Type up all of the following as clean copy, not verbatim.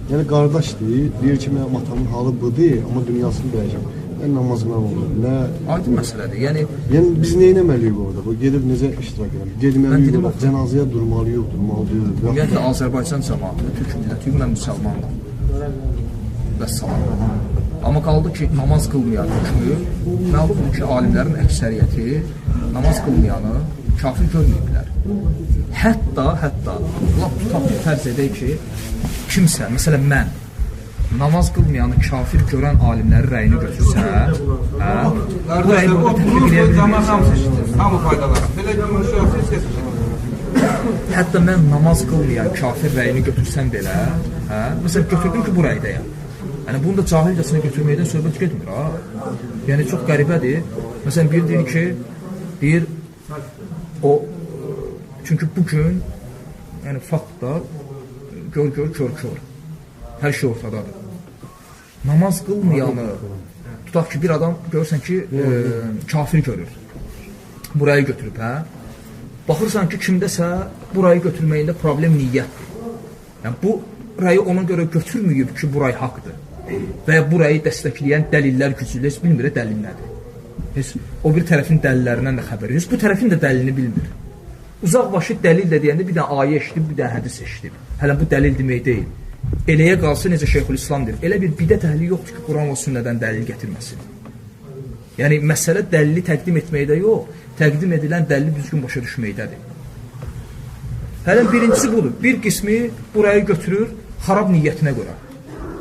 Yəni qardaş deyir ki, mənim atamın halı budur, amma dünyasını dəyəcəm. Mən namaz qılan olur. Nə Aydın məsələdir. Yəni biz nə etməliyik orada? Bu gedib necə iştirak edelim? Getməliyik, cənazəyə durmalıyıq, durmalıyıq. ümumiyyətlə Azərbaycan cəmaatı, türk milləti, mən müsəlmanam. Vəssalam. Amma qaldı ki, namaz qılmayan hökmü, məlumdur ki, alimlərin əksəriyyəti namaz qılmayanı kafir görməyiblər. Hətta, lap tutaq bir fərz edək ki, kimsə, məsələn mən, namaz qılmayanı kafir görən alimləri rəyini götürsə, bu rəyi burada tətbiq edə bilməyəcək. Hamı faydalansın. Belə görmüşsə, Hətta mən namaz qılmayan kafir rəyini götürsəm belə, məsələn, götürdüm ki, bu rəydəyəm. Yəni, bunu da cahilcəsinə götürməkdən söhbət getmir, ha? Yəni, çox qəribədir. Məsələn, bir deyir ki, o, çünki bugün, yəni, faktda, gör. Hər şey ortadadır. Namaz qılmayanı, tutaq ki, bir adam görürsən ki, kafir görür. Burayı götürüb, hə? Baxırsan ki, kimdəsə burayı götürməyində problem niyyətdir. Yəni, bu rəyi ona görə götürməyib ki, buray haqdır. Və ya burayı dəstəkləyən dəlillər güclü, heç bilmir, dəlil nədir. Heç o bir tərəfin dəlillərindən də xəbəri, heç bu tərəfin də dəlilini bilmir. Uzaq başı dəlil də deyəndə bir dənə ayə eşidib, bir dənə hədis eşidib. Hələ bu dəlil demək deyil. Eləyə qalsa necə Şeyxülislam deyir, elə bir bidət əhli yoxdur ki, Quran və sünnədən dəlil gətirməsin. Yəni, məsələ dəlili təqdim etməkdə yox, təqdim edilən dəlili düzgün başa düşməkdədir. Hələ birincisi budur, bir qismi burayı götürür xarab niyyətinə görə.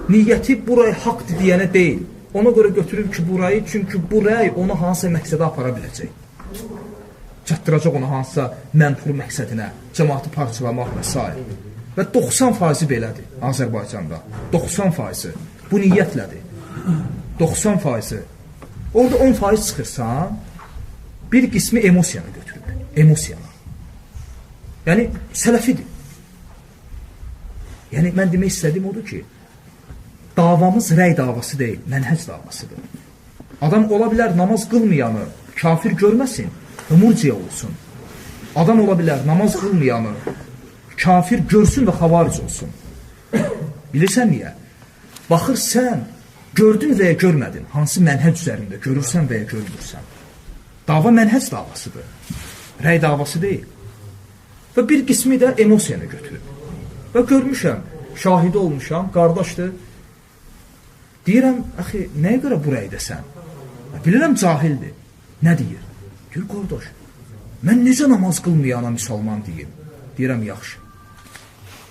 Niyyəti burayı haqdır deyənə deyil, ona görə götürür ki, burayı, çünki bu rəy onu hansısa məqsədə apara biləcək. Çatdıracaq onu hansısa mənfur məqsədinə, cəmaatı parçalamaq və s. Və 90% belədir Azərbaycanda. 90% bu niyyətlədir. 90%. Orada 10% çıxırsan, bir qismi emosiyanı götürür. Emosiyanı. Yəni, sələfidir. Yəni, mən demək istədiyim odur ki, davamız rəy davası deyil, mənhəc davasıdır. Adam ola bilər namaz qılmayanı kafir görməsin, murciə olsun. Adam ola bilər namaz qılmayanı kafir görsün və xavaric olsun. Bilirsən niyə? Baxır sən, gördün və ya görmədin, hansı mənhəc üzərində görürsən və ya görmürsən. Dava mənhəc davasıdır, rəy davası deyil. Və bir qismi də emosiyanı götürür. Və görmüşəm, şahidi olmuşam, qardaşdır. Deyirəm, axı, nəyə görə bu rəydəsən? Bilirəm, cahildir. Nə deyir? Deyir, qardaş, mən necə namaz qılmayana müsəlman deyim? Deyirəm, yaxşı.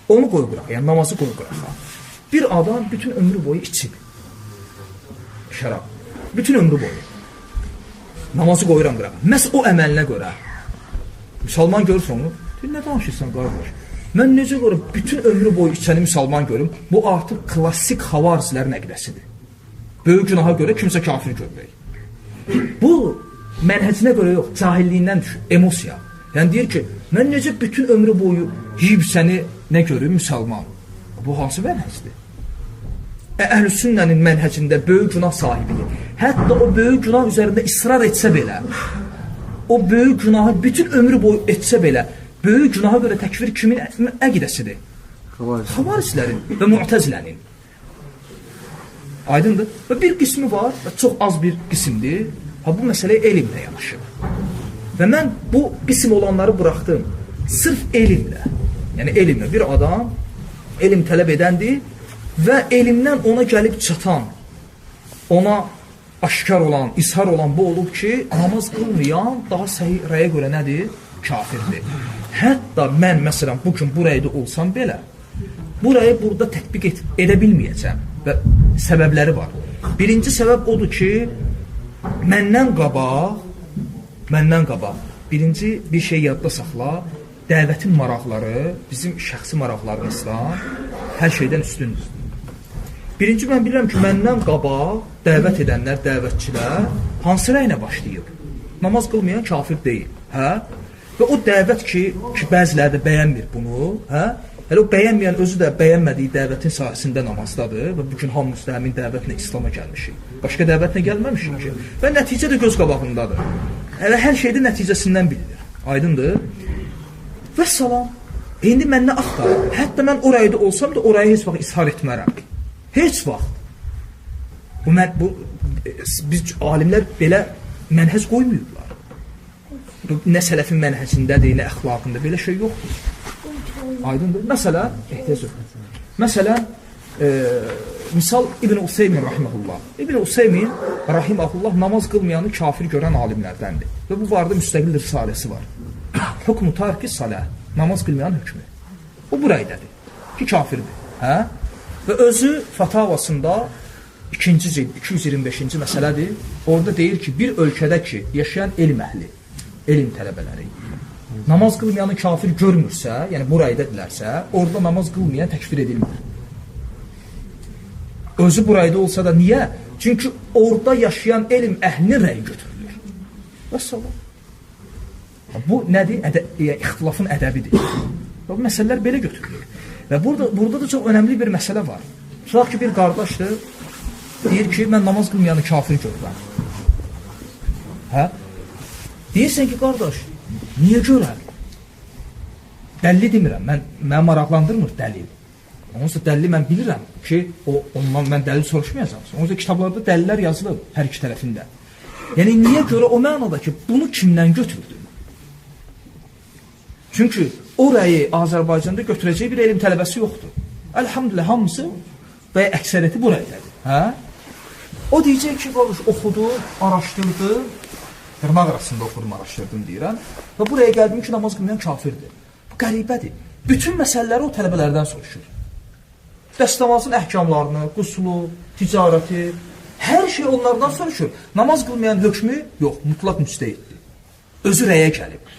Onu qoy qıraq, yəni namazı qoy qıraq. Bir adam bütün ömrü boyu içib. Şərab. Bütün ömrü boyu. Namazı qoyuram qıraq. Məhz o əməlinə görə. Müsəlman görürsən onu. Deyir, nə danışırsan, qardaş? Mən necə görə bütün ömrü boyu içəni müsəlman görüm? Bu artıq klassik xavaricilərin əqidəsidir. Böyük günaha görə kimsə kafir görmək. Bu, mənhəcinə görə yox, cahilliyindən düşür, emosiya. Yəni deyir ki, mən necə bütün ömrü boyu yiyib səni nə görüm, müsəlman? Bu hansı mənhəcdir? Əhl-i sünnənin mənhəcində böyük günah sahibidir. Hətta o böyük günah üzərində israr etsə belə, o böyük günahı bütün ömrü boyu etsə belə, böyük günaha görə təkfir kimin əqidəsidir? Xavaricilərin və Mu'təzilənin. Aydındır. Və bir qismi var, və çox az bir qismdir. Bu məsələyə elmlə yanaşır. Və mən bu qism olanları buraxdım. Sırf elmlə. Yəni elmlə. Bir adam elm tələb edəndir və elmdən ona gəlib çatan, ona aşkar olan, ishar olan bu olub ki, namaz qılmayan daha səhih rəyə görə nədir? Kafirdir. Hətta mən, məsələn, bugün bu rəydə olsam belə, bu rəyi burada tətbiq edə bilməyəcəm və səbəbləri var. Birinci səbəb odur ki, məndən qabaq, birinci bir şey yadda saxla, dəvətin maraqları, bizim şəxsi maraqlarımızdan hər şeydən üstündür. Birinci mən bilirəm ki, məndən qabaq dəvət edənlər, dəvətçilər hansı rəyinə başlayıb? Namaz qılmayan kafir deyil. Və o dəvət ki bəziləri də bəyənmir bunu, hələ o bəyənməyən özü də bəyənmədiyi dəvətin sahəsində namazdadır və bugün hamımız da həmin dəvətlə İslama gəlmişik. Başqa dəvətlə gəlməmişik ki. Və nəticə də göz qabağındadır. Hələ hər şeydə nəticəsindən bilinir. Aydındır? Və salam. İndi mən nə axtarım? Hətta mən orayda olsam da orayı heç vaxt ishar etmərəm. Heç vaxt. Biz alimlər belə mənhəc qoymayıblar. Nə sələfin mənhəcindədir, nə əxlaqında belə şey yoxdur. Aydındır. Məsələn, misal İbn Useymin rahimehullah. İbn Useymin rahimehullah namaz qılmayanı kafir görən alimlərdəndir. Və bu barədə müstəqil risaləsi var. Hükmü tariki salah, namaz qılmayan hökmü. O buraydadır ki, kafirdir. Hə? Və özü fatavasında 2-ci cild 225-ci məsələdir. Orada deyir ki, bir ölkədə ki, yaşayan elm əhli, elm tələbələri namaz qılmayanı kafir görmürsə, yəni buraydadirlərsə, orada namaz qılmayan təkfir edilmir. Özü burayda olsa da niyə? Çünki orada yaşayan elm əhlinin rəyi götürülür. Vəssalam. Bu nədir? İxtilafın ədəbidir. Bu məsələlər belə götürülür. Və burada da çox önəmli bir məsələ var. Tutaq ki, bir qardaşdır, deyir ki, mən namaz qılmayanı kafir görürəm. Hə? Deyirsən ki, qardaş, niyə görər? Dəlli demirəm, mənə maraqlandırmır dəlil. Onunsa dəlli mən bilirəm ki, ondan mən dəlil soruşmayacam. Onunsa kitablarda dəlillər yazılıb hər iki tərəfində. Yəni, niyə görə o mənada ki, bunu kimdən götürdü? Çünki orayı Azərbaycanda götürəcək bir elm tələbəsi yoxdur. Əlhamdülillah, hamısı və əksəriyyəti buraydadır. Hə? O deyəcək ki, qardaş, oxudu, araşdırdı, dırnaq arasında oxudum, araşdırdım deyirəm və buraya gəldim ki, namaz qılmayan kafirdir. Bu qəribədir. Bütün məsələləri o tələbələrdən soruşur. Dəstəmazın əhkamlarını, quslu, ticarəti, hər şey onlardan soruşur. Namaz qılmayan hökmü yox, mutlaq müstəhiddir. Özü rəyə gəlib.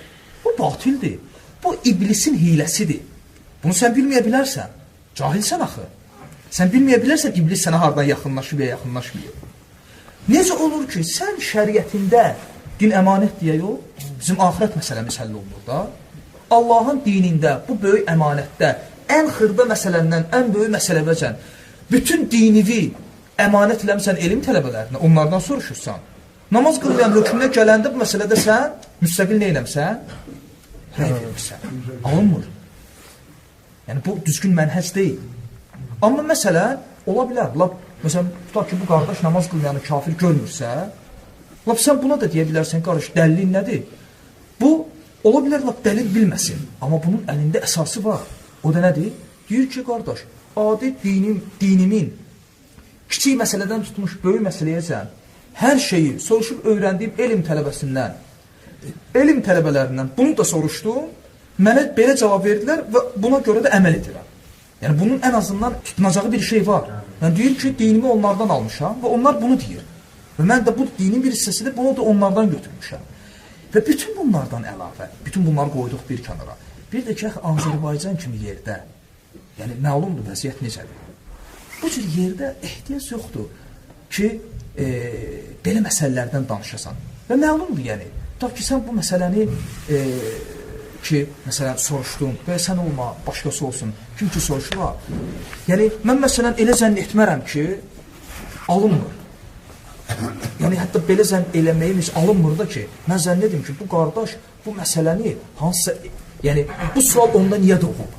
Bu batildir. Bu iblisin hiləsidir. Bunu sən bilməyə bilərsən. Cahilsən axı. Sən bilməyə bilərsən iblis sənə hardan yaxınlaşıb ya yaxınlaşmayıb. Necə olur ki, sən şəriətində din əmanət deyə yox, bizim axirət məsələmiz həll olunur da. Allahın dinində, bu böyük əmanətdə, ən xırda məsələndən, ən böyük məsələdəcən, bütün dinivi əmanət eləmirsən elm tələbələrinə, onlardan soruşursan. Namaz qılmayan hökmünə gələndə bu məsələdə sən müstəqil nə eləmsən? Rəy verirsən. Alınmır. Yəni, bu düzgün mənhəc deyil. Amma məsələn, ola bilər. Məsələn, tutaq ki, bu qardaş namaz qılmayanı kafir görmürsə, sən buna da deyə bilərsən, qardaş, dəlilin nədir? Bu, ola bilər, dəlil bilməsin. Amma bunun əlində əsası var. O da nədir? Deyir ki, qardaş, adi dinimin kiçik məsələdən tutmuş böyük məsələyəcən hər şeyi soruşub öyrəndiyim elm tələbələrindən bunu da soruşdum, mənə belə cavab verdilər və buna görə də əməl edirəm. Yəni, bunun ən azından tutunacağı bir şey var. Yəni, deyir ki, dinimi onlardan almışam və onlar bunu deyir. Və mən də bu dinin bir hissəsidir, bunu da onlardan götürmüşəm. Və bütün bunlardan əlavə, bütün bunları qoyduq bir kənara. Bir də ki, Azərbaycan kimi yerdə, yəni, məlumdur vəziyyət necədir. Bu cür yerdə ehtiyac yoxdur ki, belə məsələlərdən danışasan. Və məlumdur, yəni, tutaq ki, sən bu məsələni ki, məsələn, soruşdun və sən olma, başqası olsun, kim ki soruşula. Yəni, mən məsələn elə zənn etmərəm ki, alınmır. Yəni, hətta belə zənn eləməyimiz alınmır da ki, mən zənn edim ki, bu qardaş bu məsələni hansısa, yəni, bu sual onda niyə doğub?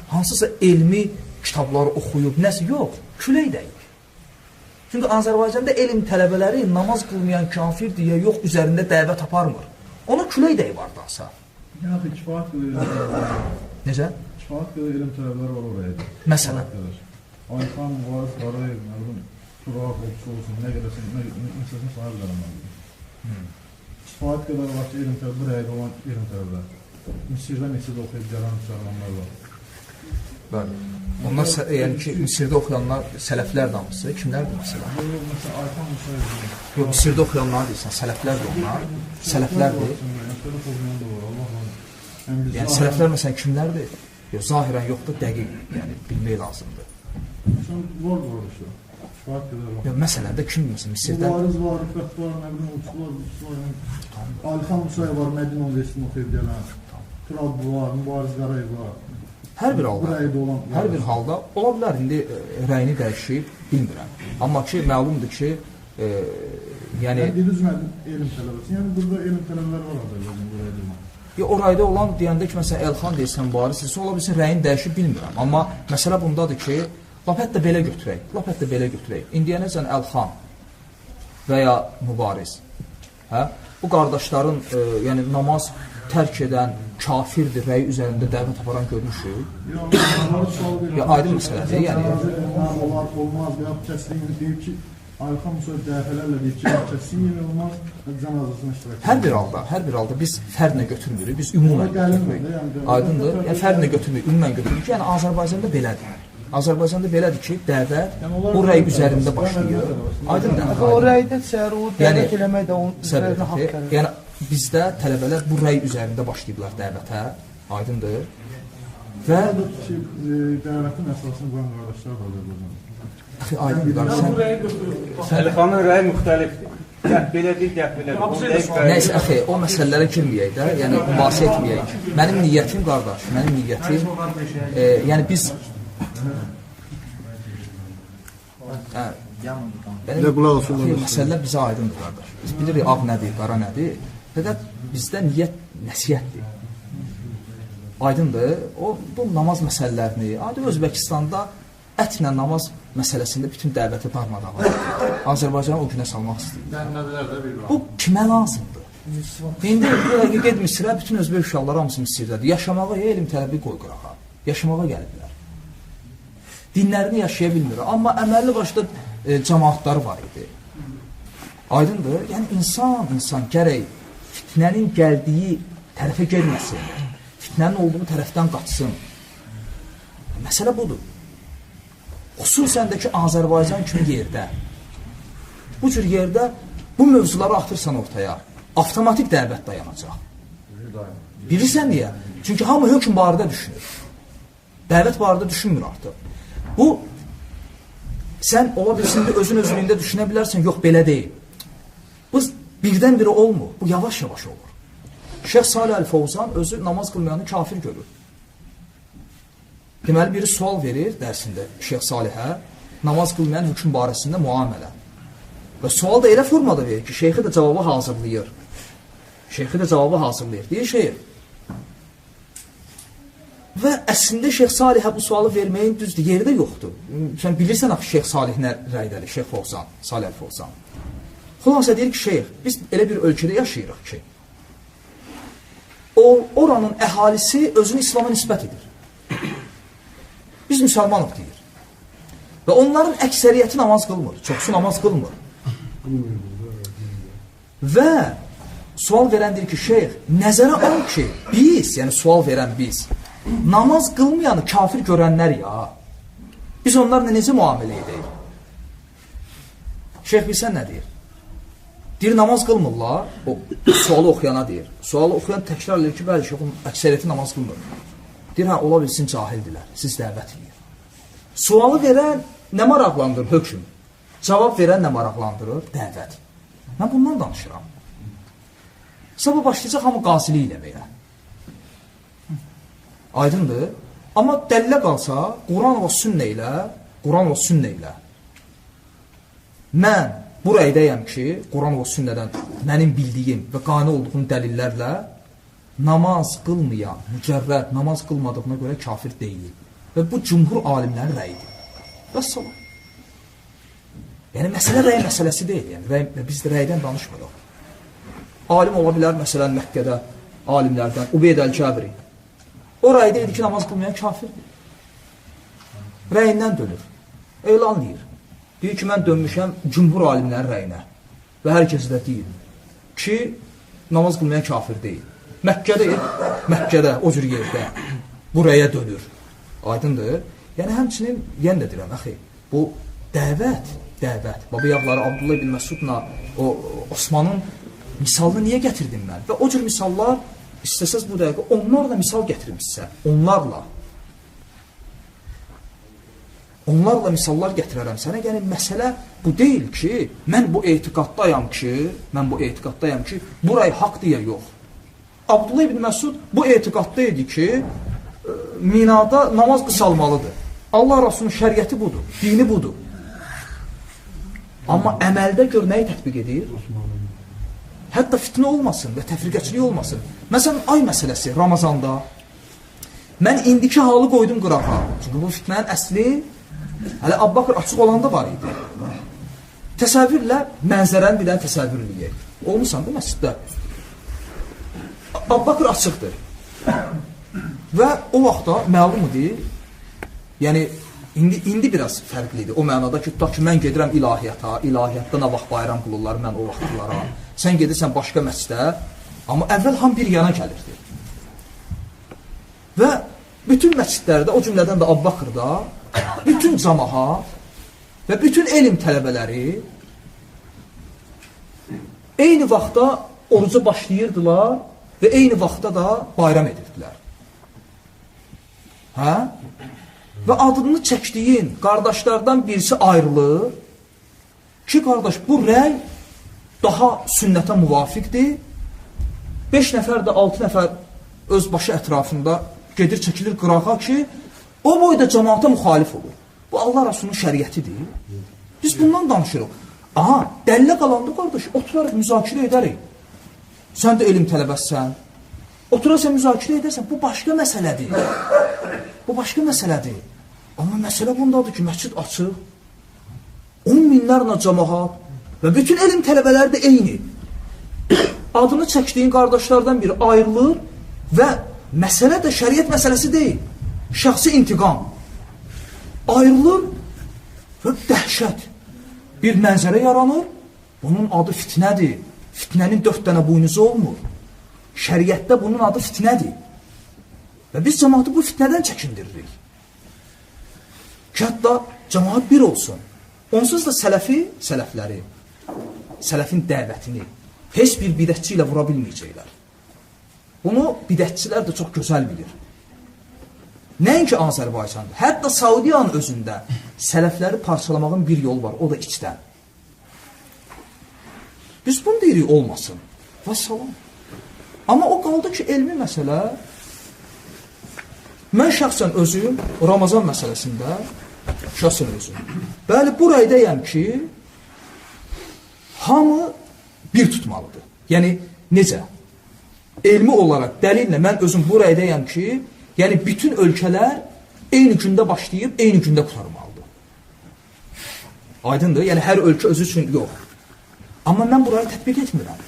Hansısa elmi kitabları oxuyub, nəsə yox, külək dəyir. Çünki Azərbaycanda elm tələbələri namaz qılmayan kafir deyə yox, üzərində dəvət aparmır. Ona külək dəyib vardansa. Yəni, kifayət qədər elm tələbələri var. Necə? Kifayət qədər elm tələbələri var oraya. Məsələn? Ayxan, Muharif, Qarayev, Turaq, Oqsu olsun, nə qədəsin, məsələsini sahib eləməliyim. Kifayət qədər var ki, elm tələbələri, bu rəydə olan elm tələbələri. Misirdə neçədə oxuyub gələn müsəlmanlar var. Bəli. Onlar, yəni ki, Misirdə oxuyanlar sələflər damısı, kimlərdir məsələn? Məsələn, Ayxan Musayev. Yox, Misirdə oxuyanlar deyirsən, sələflərdir onlar. Sələflərdir. Yəni, sələflər məsələn kimlərdir? Yox, zahirən yoxdur, dəqiq, yəni bilmək lazımdır. Var işte. Kifayət qədər var. Yox, məsələn də kim bilməsin, Misirdə? Mübariz var, Rüfət var, Məqdum Uçlar, Ayxan Musayev var, Mədinə Universitetini oxuyub gələn. Turab var, Mübariz Qarayev var. Hər bir halda ola bilər, indi rəyini dəyişib, bilmirəm. Amma ki, məlumdur ki, yəni... Dediniz elm tələbəsi, yəni burada elm tələbələri var Azərbaycan, buraya deyilmə. Ya o rayda olan deyəndə ki, məsələn, Elxan deyirsən, varisisi, ola bilsin, rəyin dəyişib bilmirəm. Amma məsələ bundadır ki, lap hətta belə götürək. İndiyənəcən Elxan və ya mübariz, hə? Bu qardaşların, yəni namaz tərk edən kafirdir, rəyi üzərində dəvət aparan görmüşük. Ya aydın məsələdir, yəni. Olmaz, və ya kəsliyin deyib ki, Ayxan Musa dəfələrlə deyib ki, kəsliyin olmaz, cənazasına iştirak edir. Hər bir halda biz fərdlə götürmürük, biz ümumən götürmürük. Aydındır, yəni fərdlə götürmürük, ümumən götürmürük. Yəni Azərbaycanda belədir. Azərbaycanda belədir ki, dəvət bu rəy üzərində başlayır. Aydındır. O rəydə səhər o dəvət eləmək də onun üzərinə haqq gəlir. Yəni bizdə tələbələr bu rəy üzərində başlayıblar dəvətə. Aydındır. Və dəvətin əsasını qoyan qardaşlar da olur. Aydındır. Elxanın rəyi müxtəlifdir. Gəh belədir, gəh belədir. Nəysə, əxi, o məsələlərə girməyək də, yəni mübahisə etməyək. Mənim niyyətim, qardaş, yəni biz məsələlər bizə aydındır, qardaş. Biz bilirik, ağ nədir, qara nədir. Və də bizdə niyyət nəsiyyətdir. Aydındır. Bu namaz məsələlərini, adi Özbəkistanda ətlə namaz məsələsində bütün dəvəti darmadağın var. Azərbaycanı o günə salmaq istəyir. Bu kimə lazımdır? İndi qeyd Misirə, bütün Özbək uşaqları hamısı Misirdədir. Yaşamağa elm tələbi qoy qırağa. Yaşamağa gəliblər. Dinlərini yaşaya bilmir. Amma əməlli başda cəmaatları var idi. Aydındır. Yəni insan gərək fitnənin gəldiyi tərəfə gelməsin. Fitnənin olduğu tərəfdən qaçsın. Məsələ budur. Xüsusən də ki, Azərbaycan kimi yerdə, bu cür yerdə bu mövzuları atırsan ortaya, avtomatik dəvət dayanacaq. Bilirsən niyə? Çünki hamı hökm barədə düşünür. Dəvət barədə düşünmür artıq. Bu, sən ola bilsin ki, özün-özlüyündə düşünə bilərsən, yox, belə deyil. Bu, birdən-biri olmur, bu yavaş-yavaş olur. Şeyx Salih Əl-Fovzan özü namaz qılmayanı kafir görür. Deməli, biri sual verir dərsində Şeyx Salihə, namaz qılmayan hökm barəsində müamilə. Və sual da elə formada verir ki, şeyxi də cavabı hazırlayır. Deyir şeyx. Və əslində Şeyx Salihə bu sualı verməyin düzdür, yeri də yoxdur. Sən bilirsən axı Şeyx Salih nə rəydədir, Şeyx Fovzan, Salih Əl-Fovzan. Xülasə deyir ki, şeyx, biz elə bir ölkədə yaşayırıq ki, oranın əhalisi özünü İslama nisbət edir. Biz müsəlmanıq deyir. Və onların əksəriyyəti namaz qılmır, çoxsu namaz qılmır. Və sual verən deyir ki, şeyx, nəzərə al ki, biz, yəni sual verən biz, namaz qılmayanı kafir görənlər ya, biz onlarla necə müamilə edək? Şeyx bilsən nə deyir? Deyir, namaz qılmırlar, o sualı oxuyana deyir. Sualı oxuyan təkrar edir ki, bəli, şeyxin əksəriyyəti namaz qılmır. Deyir, hə, ola bilsin cahildirlər, siz dəvət edir. Sualı verən nə maraqlandırır? Hökm. Cavab verən nə maraqlandırır? Dəvət. Mən bundan danışıram. Sabah başlayacaq hamı qasilik eləməyə. Aydındır. Amma dəllə qalsa, Quran və sünnə ilə mən bu rəydəyəm ki, Quran və sünnədən mənim bildiyim və qane olduğum dəlillərlə namaz qılmayan, mücərrəd, namaz qılmadığına görə kafir deyil. Və bu cümhur alimlərin rəyidir. Və salam. Yəni, məsələ rəy məsələsi deyil. Yəni, biz rəydən danışmırıq. Alim ola bilər, məsələn, Məkkədə alimlərdən, Ubeyd Əl-Kəbri. O rəydə idi ki, namaz qılmayan kafirdir. Rəyindən dönür. Elan deyir. Deyir ki, mən dönmüşəm cümhur alimlərin rəyinə. Və hər kəsi də deyir ki, namaz qılmayan kafir deyil. Məkkədə, o cür yerdə bu rəyə dönür. Aydındır. Yəni, həmçinin, yenə də deyirəm, əxi, bu dəvət. Baba yağları Abdullah ibn Məsudla o Osmanın misalını niyə gətirdim mən? Və o cür misallar, istəsəz bu dəqiqə, onlarla misal gətirmişsə, onlarla misallar gətirərəm sənə. Yəni, məsələ bu deyil ki, mən bu etiqaddayam ki, burayı haqq deyə yox. Abdullah ibn Məsud bu etiqadda idi ki, minada namaz qısalmalıdır. Allah Rasulunun şəriəti budur, dini budur. Amma əməldə gör nəyi tətbiq edir? hətta fitnə olmasın və təfriqəçilik olmasın. Məsələn, ay məsələsi Ramazanda mən indiki halı qoydum qırağa. Çünki bu fitnənin əsli hələ Əbu Bakır açıq olanda var idi. Təsəvvürlə mənzərəni bir dənə təsəvvür eləyək. Olmusan da məsciddə. Əbu Bakır açıqdır. Və o vaxtda məlumdur, yəni indi biraz fərqlidir. O mənada ki, tutaq ki, mən gedirəm ilahiyyata, ilahiyyatda nə vaxt bayram qılırlar mən o vaxtlara. Sən gedirsən başqa məscidə, amma əvvəl ham bir yana gəlirdi. Və bütün məscidlərdə, o cümlədən də Əbu Bakırda, bütün cəmaət və bütün elm tələbələri eyni vaxtda oruca başlayırdılar və eyni vaxtda da bayram edirdilər. Hə? Və adını çəkdiyin qardaşlardan birisi ayrılır ki, qardaş, bu rəy daha sünnətə müvafiqdir. 5 nəfər də 6 nəfər öz başı ətrafında gedir, çəkilir qırağa ki, o boyda cəmaata müxalif olur. Bu Allah Rasulunun şəriətidir. Biz bundan danışırıq. Aha, dəllə qalanda, qardaş, oturarıq, müzakirə edərik. Sən də elm tələbəsən. Oturarsan, müzakirə edərsən. Bu başqa məsələdir. Bu başqa məsələdir. Amma məsələ bundadır ki, məscid açıq. 10 minlərlə cəmaat və bütün elm tələbələri də eyni. Adını çəkdiyin qardaşlardan biri ayrılır və məsələ də şəriət məsələsi deyil. Şəxsi intiqam. Ayrılır və dəhşət. Bir mənzərə yaranır, bunun adı fitnədir. Fitnənin 4 dənə buynuzu olmur. Şəriətdə bunun adı fitnədir. Və biz cəmaatı bu fitnədən çəkindiririk. Ki, hətta cəmaat bir olsun. Onsuz da sələfləri, sələfin dəvətini heç bir bidətçi ilə vura bilməyəcəklər. Bunu bidətçilər də çox gözəl bilir. Nəinki Azərbaycanda, hətta Saudiyanın özündə sələfləri parçalamağın bir yolu var, o da içdən. Biz bunu deyirik, olmasın. Və salam. Amma o qaldı ki, elmi məsələ, mən şəxsən özüm Ramazan məsələsində, şəxsən özüm, bəli, bu rəydəyəm ki, hamı bir tutmalıdır. Yəni, necə? Elmi olaraq, dəlillə mən özüm bu rəydəyəm ki, yəni bütün ölkələr eyni gündə başlayıb, eyni gündə qutarmalıdır. Aydındır? Yəni hər ölkə özü üçün yox. Amma mən burayı tətbiq etmirəm.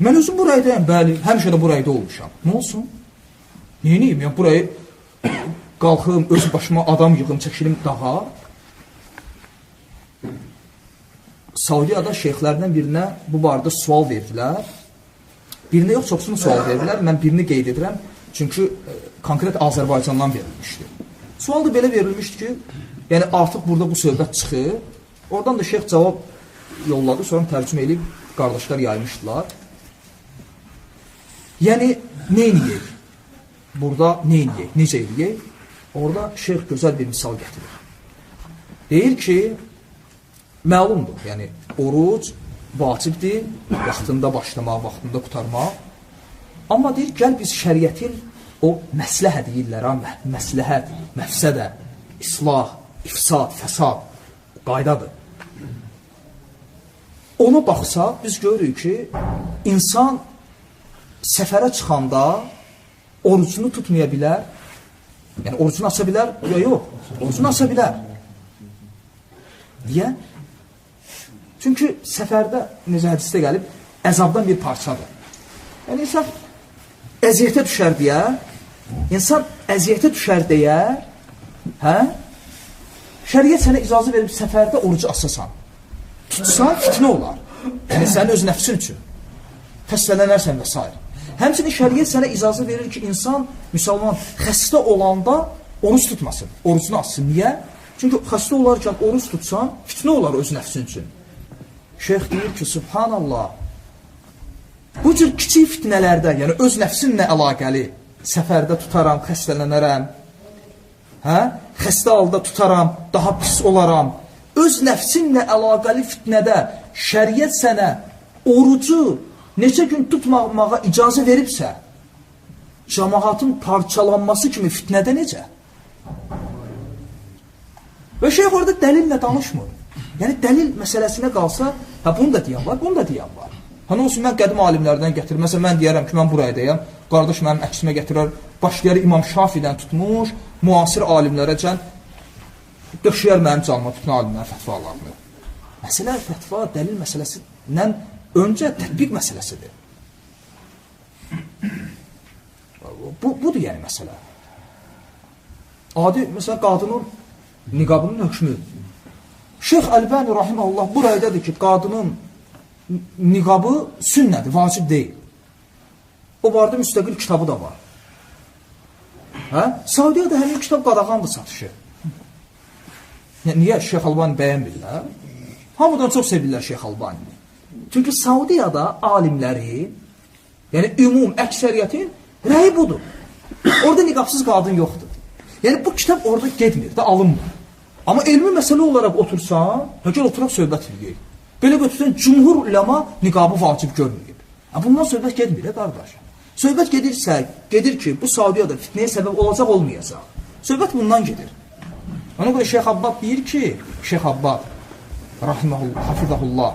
Mən özüm bu rəydəyəm, bəli, həmişə də bu rəydə olmuşam. Nə olsun? Neyiniyim? Yəni burayı qalxım, öz başıma adam yığım, çəkilim dağa. Saudiyada şeyxlərdən birinə bu barədə sual verdilər. Birinə yox, çoxsunu sual verdilər. Mən birini qeyd edirəm. Çünki konkret Azərbaycandan verilmişdi. Sual da belə verilmişdi ki, yəni artıq burada bu söhbət çıxır. Oradan da şeyx cavab yolladı, sonra tərcümə edib qardaşlar yaymışdılar. Yəni, neyniyək? Burada neyniyək? Necə eləyək? Orada şeyx gözəl bir misal gətirir. Deyir ki, məlumdur, yəni oruc vacibdir, vaxtında başlamaq, vaxtında qutarmaq. Amma deyir, gəl biz şəriətin o məsləhə deyirlər, məsləhət, məfsədə, islah, ifsad, fəsad, qaydadır. Ona baxsaq, biz görürük ki, insan səfərə çıxanda orucunu tutmaya bilər, yəni orucunu aça bilər, yox, orucunu aça bilər. Niyə? Çünki səfərdə, necə hədisdə gəlib, əzabdan bir parçadır. Yəni, insan əziyyətə düşər deyə, insan əziyyətə düşər deyə, hə? Şəriət sənə icazə verib səfərdə orucu asasan. Tutsan, fitnə olar. Yəni, sənin öz nəfsin üçün. Xəstələnərsən və s. Həmçinin şəriət sənə icazə verir ki, insan, müsəlman, xəstə olanda oruc tutmasın, orucunu assın. Niyə? Çünki xəstə olarkən oruc tutsan, fitnə olar öz nəfsin üçün. Şeyx deyir ki, subhanallah, bu cür kiçik fitnələrdə, yəni öz nəfsinlə əlaqəli, səfərdə tutaram, xəstələnərəm, hə? Xəstə halda tutaram, daha pis olaram. Öz nəfsinlə əlaqəli fitnədə şəriət sənə orucu neçə gün tutmamağa icazə veribsə, cəmaatın parçalanması kimi fitnədə necə? Və şeyx orada dəlillə danışmır. Yəni, dəlil məsələsinə qalsa, hə, bunu da deyən var, bunu da deyən var. Hani olsun, mən qədim alimlərdən gətirir. Məsələn, mən deyərəm ki, mən buraydayam, qardaş mənim əksimə gətirir, başlayar İmam Şafidən tutmuş, müasir alimlərəcən döşəyər mənim canıma bütün alimlər fətvalarını. Məsələ fətva, dəlil məsələsindən öncə tətbiq məsələsidir. Budur yəni məsələ. Adi, məsələn, qadının niqabının hökmü. Şeyx Əlbani rahimehullah buraydadır ki, qadının niqabı sünnədir, vacib deyil. O barədə müstəqil kitabı da var. Hə? Saudiyada həmin kitab qadağandır satışı. Niyə? Şeyx Əlbani bəyənmirlər? Hamıdan çox sevirlər Şeyx Əlbani. Çünki Saudiyada alimləri, yəni ümum, əksəriyyətin rəyi budur. Orada niqabsız qadın yoxdur. Yəni bu kitab orada getmir də, alınmır. Amma elmi məsələ olaraq otursan, gəl oturaq söhbət edək. Belə götürsən, cümhur uləma niqabı vacib görməyib. Bundan söhbət getmir, qardaş. Söhbət gedir ki, bu Saudiyada fitnəyə səbəb olacaq, olmayacaq. Söhbət bundan gedir. Ona görə Şeyx Abbad deyir ki, Şeyx Abbad, rahiməhullah, hafizəhullah,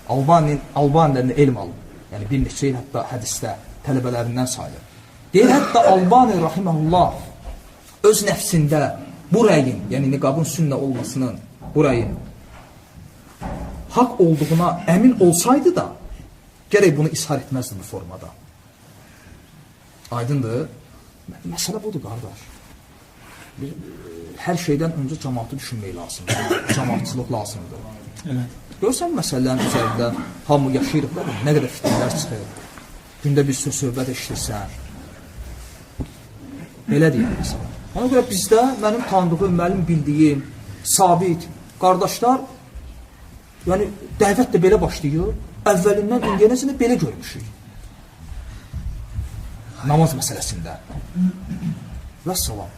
Albanilərində elm alıb. Yəni bir neçə il hətta hədisdə tələbələrindən sayılır. Deyir, hətta Albani rahiməhullah öz nəfsində bu rəyin, yəni niqabın sünnə olmasının, bu rəyin haqq olduğuna əmin olsaydı da, gərək bunu ishar etməzdi bu formada. Aydındır? Məsələ budur, qardaş. Hər şeydən öncə cəmaatı düşünmək lazımdır. Cəmaatçılıq lazımdır. Görsən məsələlərin üzərində hamı yaşayırıq da, nə qədər fitnələr çıxır. Gündə bir söhbət eşitirsən. Belə deyək məsələn. Ona görə bizdə mənim tanıdığım, mənim bildiyim, sabit qardaşlar, yəni dəvət də belə başlayır, əvvəlindən indiyənəcə belə görmüşük. Namaz məsələsində. Və salam.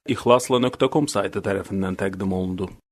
İxlasla.com saytı tərəfindən təqdim olundu.